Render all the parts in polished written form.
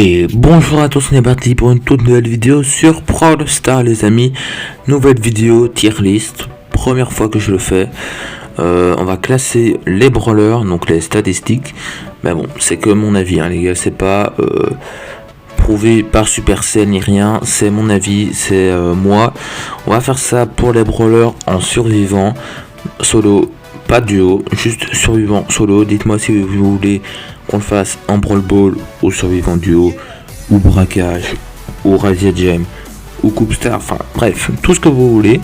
Et bonjour à tous, on est parti pour une toute nouvelle vidéo sur Brawl Stars les amis. Nouvelle vidéo tier list, première fois que je le fais. On va classer les brawlers, donc les statistiques. Mais bon, c'est que mon avis hein, les gars, c'est pas prouvé par Supercell ni rien, c'est mon avis, c'est moi. On va faire ça pour les brawlers en survivant, solo, pas duo, juste survivant solo. Dites-moi si vous voulez qu'on le fasse en Brawl Ball ou survivant duo, ou braquage, ou Razzia Gem, ou Coupe Star, enfin bref, tout ce que vous voulez,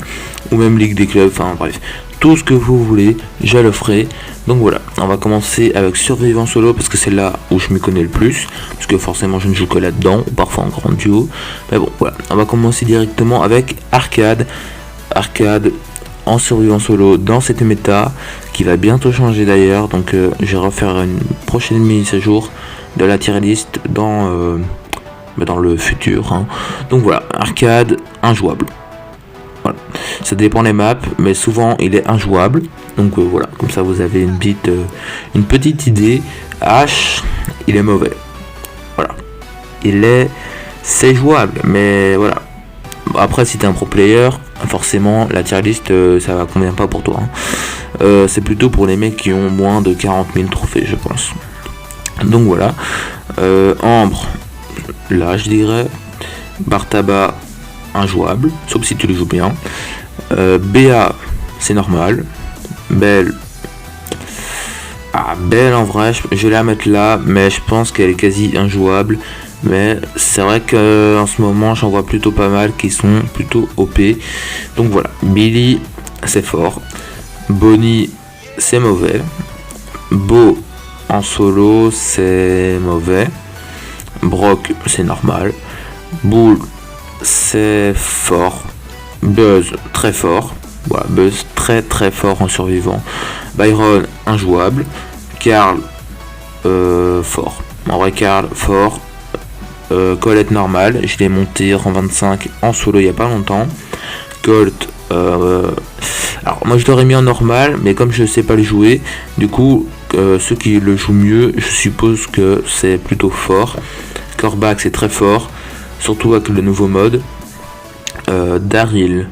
ou même Ligue des clubs, enfin bref, tout ce que vous voulez, je le ferai. Donc voilà, on va commencer avec survivant solo parce que c'est là où je m'y connais le plus, parce que forcément je ne joue que là-dedans, ou parfois en grand duo. Mais bon, voilà, on va commencer directement avec arcade. Arcade en survivant solo dans cette méta qui va bientôt changer d'ailleurs, donc je vais refaire une prochaine mise à jour de la tier list dans le futur hein. Donc voilà, arcade injouable, voilà. Ça dépend des maps, mais souvent il est injouable, donc voilà, comme ça vous avez une petite idée. H, il est mauvais, voilà, c'est jouable, mais voilà. Après, si t'es un pro player, forcément la tier list ça convient pas pour toi hein. C'est plutôt pour les mecs qui ont moins de 40 000 trophées, je pense. Donc voilà. Ambre, là je dirais Bartaba injouable, sauf si tu le joues bien. BA, c'est normal. Belle, Belle en vrai, je vais la mettre là, mais je pense qu'elle est quasi injouable. Mais c'est vrai que en ce moment j'en vois plutôt pas mal qui sont plutôt OP. Donc voilà, Billy c'est fort, Bonnie c'est mauvais, Beau en solo c'est mauvais, Brock c'est normal, Bull c'est fort, Buzz très fort, voilà, Buzz très fort en survivant, Byron injouable, Carl fort, en vrai Carl fort. Colette normale, je l'ai monté rang 25 en solo il n'y a pas longtemps. Colt, alors moi je l'aurais mis en normal, mais comme je sais pas le jouer, du coup ceux qui le jouent mieux, je suppose que c'est plutôt fort. Corbac c'est très fort, surtout avec le nouveau mode. Daryl,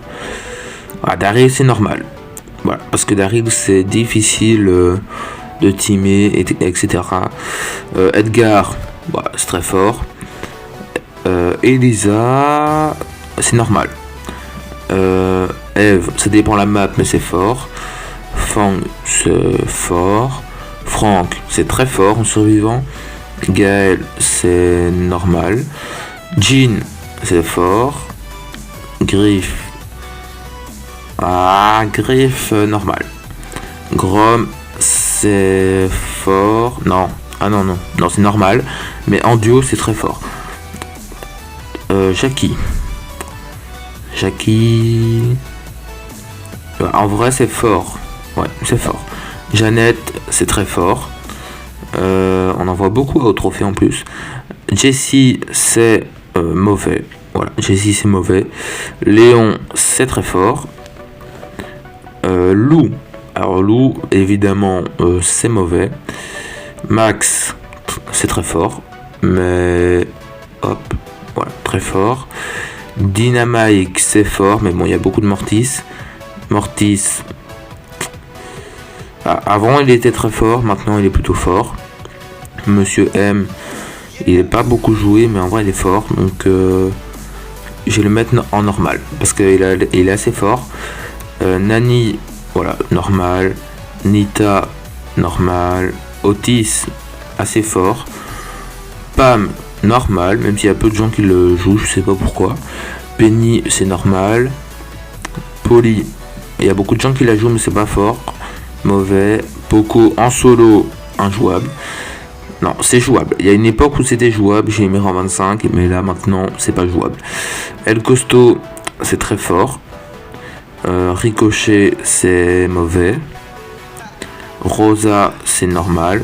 Daryl c'est normal, voilà, parce que Daryl c'est difficile de teamer, etc. Edgar, c'est très fort. Elisa, c'est normal. Eve, ça dépend la map, mais c'est fort. Fang, c'est fort. Frank, c'est très fort en survivant. Gaël, c'est normal. Jean, c'est fort. Griff, Griff, normal. Grom, c'est fort. Non, non, c'est normal. Mais en duo, c'est très fort. Jackie, en vrai c'est fort, ouais c'est fort. Jeannette c'est très fort, on en voit beaucoup au trophée en plus. Jessie c'est mauvais, voilà, Jessie c'est mauvais. Léon c'est très fort. Lou, alors Lou évidemment c'est mauvais. Max c'est très fort, mais hop, voilà, très fort. Dynamite c'est fort, mais bon il y a beaucoup de Mortis. Avant il était très fort, maintenant il est plutôt fort. Monsieur M, il n'est pas beaucoup joué, mais en vrai il est fort, donc je vais le mettre en normal parce qu'il est assez fort. Nani, voilà, normal. Nita, normal. Otis, assez fort. Pam, normal, même s'il y a peu de gens qui le jouent, je sais pas pourquoi. Penny, c'est normal. Polly, il y a beaucoup de gens qui la jouent, mais c'est pas fort. Mauvais. Poco en solo, injouable. Non, c'est jouable. Il y a une époque où c'était jouable, j'ai mis en 25, mais là maintenant c'est pas jouable. El Costo, c'est très fort. Ricochet, c'est mauvais. Rosa, c'est normal.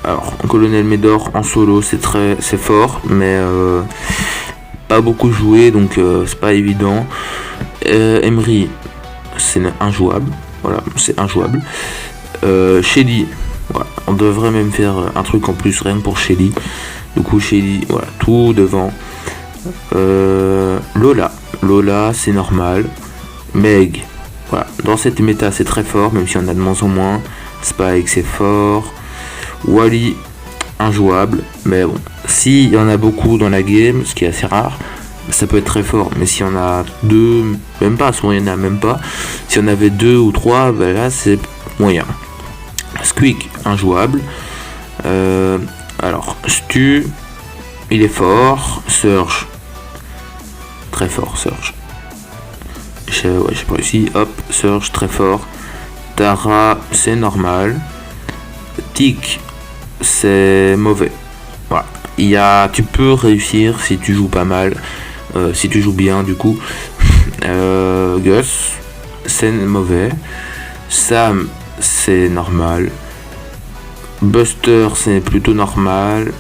Alors, Colonel Médor en solo c'est fort, mais pas beaucoup joué, donc c'est pas évident. Emery, c'est injouable, voilà, c'est injouable. Shelly, voilà, on devrait même faire un truc en plus rien que pour Shelly. Du coup, Shelly, voilà, tout devant. Lola, c'est normal. Meg, voilà, dans cette méta, c'est très fort, même si on a de moins en moins. Spike, c'est fort. Wally, injouable, mais bon, s'il y en a beaucoup dans la game, ce qui est assez rare, ça peut être très fort, mais s'il y en a deux, même pas, souvent il y en a même pas, si on avait deux ou trois, ben là c'est moyen. Squeak, injouable. Alors, Stu, il est fort. Surge, très fort, Surge. J'ai pas réussi, hop, Surge, très fort. Tara, c'est normal. Tic, c'est mauvais. Voilà. Tu peux réussir si tu joues pas mal, si tu joues bien du coup. Gus, c'est mauvais. Sam, c'est normal. Buster, c'est plutôt normal.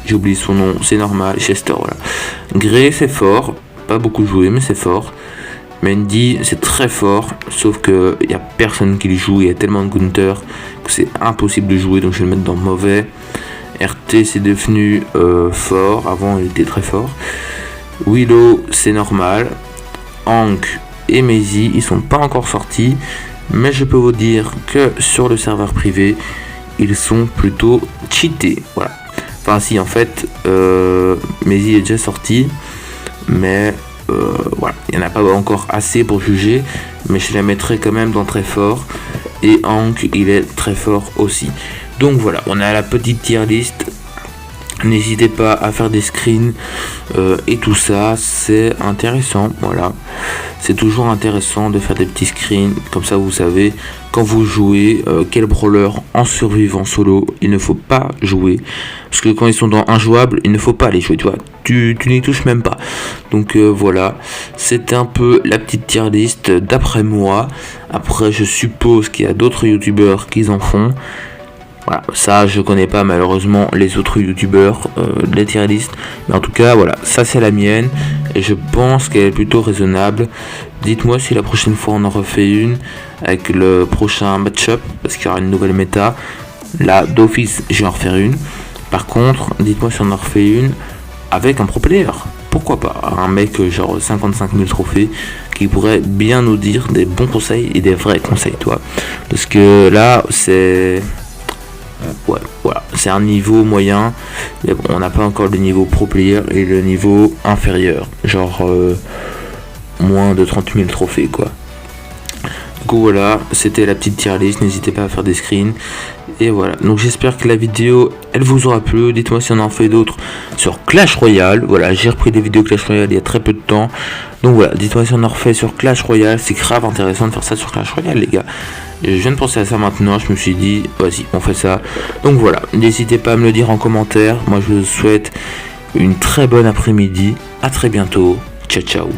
J'oublie son nom, c'est normal. Chester, voilà. Gray, c'est fort. Pas beaucoup joué, mais c'est fort. Mandy, c'est très fort, sauf que il y a personne qui le joue, il y a tellement de Gunther que c'est impossible de jouer, donc je vais le mettre dans mauvais. RT, c'est devenu fort, avant il était très fort. Willow, c'est normal. Hank et Maisie, ils sont pas encore sortis, mais je peux vous dire que sur le serveur privé, ils sont plutôt cheatés, voilà. Enfin si, en fait, Maisie est déjà sorti, mais voilà, il n'y en a pas encore assez pour juger, mais je la mettrai quand même dans très fort. Et Hank, il est très fort aussi. Donc voilà, on a la petite tier list. N'hésitez pas à faire des screens et tout ça, c'est intéressant. Voilà, c'est toujours intéressant de faire des petits screens, comme ça vous savez quand vous jouez quel brawler en survivant solo il ne faut pas jouer, parce que quand ils sont dans injouable, il ne faut pas les jouer, tu vois, tu n'y touches même pas. Donc voilà, c'était un peu la petite tier list d'après moi. Après je suppose qu'il y a d'autres youtubeurs qui en font. Voilà, ça je connais pas malheureusement les autres youtubeurs, les tier list, mais en tout cas voilà, ça c'est la mienne et je pense qu'elle est plutôt raisonnable. Dites-moi si la prochaine fois on en refait une avec le prochain match-up, parce qu'il y aura une nouvelle méta. Là d'office je vais en refaire une. Par contre, dites-moi si on en refait une avec un pro player. Pourquoi pas, un mec genre 55 000 trophées qui pourrait bien nous dire des bons conseils et des vrais conseils, toi. Parce que là c'est... ouais, voilà, c'est un niveau moyen, mais bon, on n'a pas encore le niveau pro player et le niveau inférieur, genre moins de 30 000 trophées quoi. Du coup voilà, c'était la petite tier list, n'hésitez pas à faire des screens. Et voilà, donc j'espère que la vidéo elle vous aura plu. Dites-moi si on en fait d'autres sur Clash Royale. Voilà, j'ai repris des vidéos Clash Royale il y a très peu de temps. Donc voilà, dites-moi si on en refait sur Clash Royale. C'est grave intéressant de faire ça sur Clash Royale les gars. Je viens de penser à ça maintenant, je me suis dit vas-y on fait ça. Donc voilà, n'hésitez pas à me le dire en commentaire. Moi je vous souhaite une très bonne après-midi. À très bientôt. Ciao ciao.